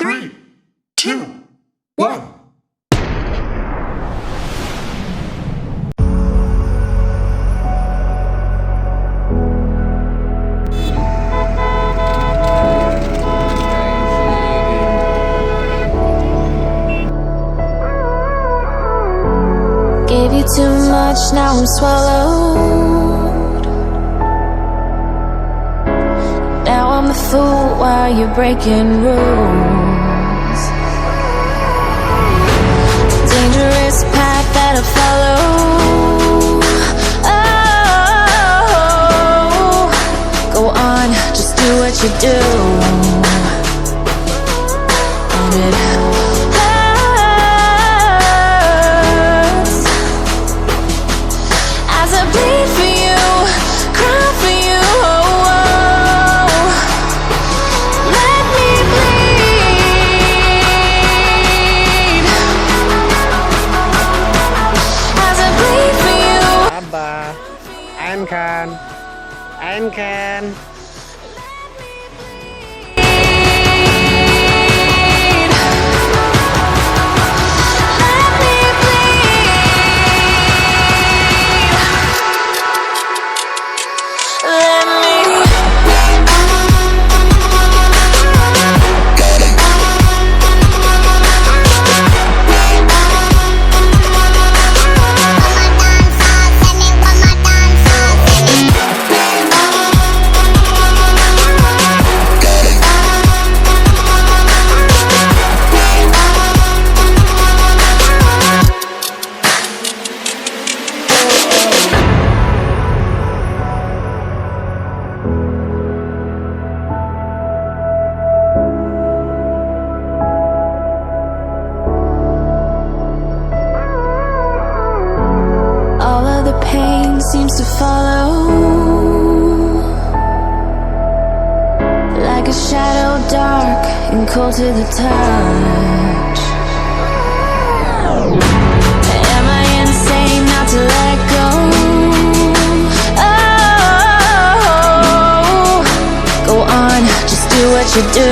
3, 2, 1. Gave you too much, now I'm swallowed. Now I'm the fool while you're breaking rules. Dangerous path that I follow. Oh, go on, just do what you do. And it bleed for you, cry for you, oh, oh. Let me bleed as I bleed for you. Abba, ein can. The pain seems to follow like a shadow, dark and cold to the touch. Am I insane not to let go? Oh, go on, just do what you do.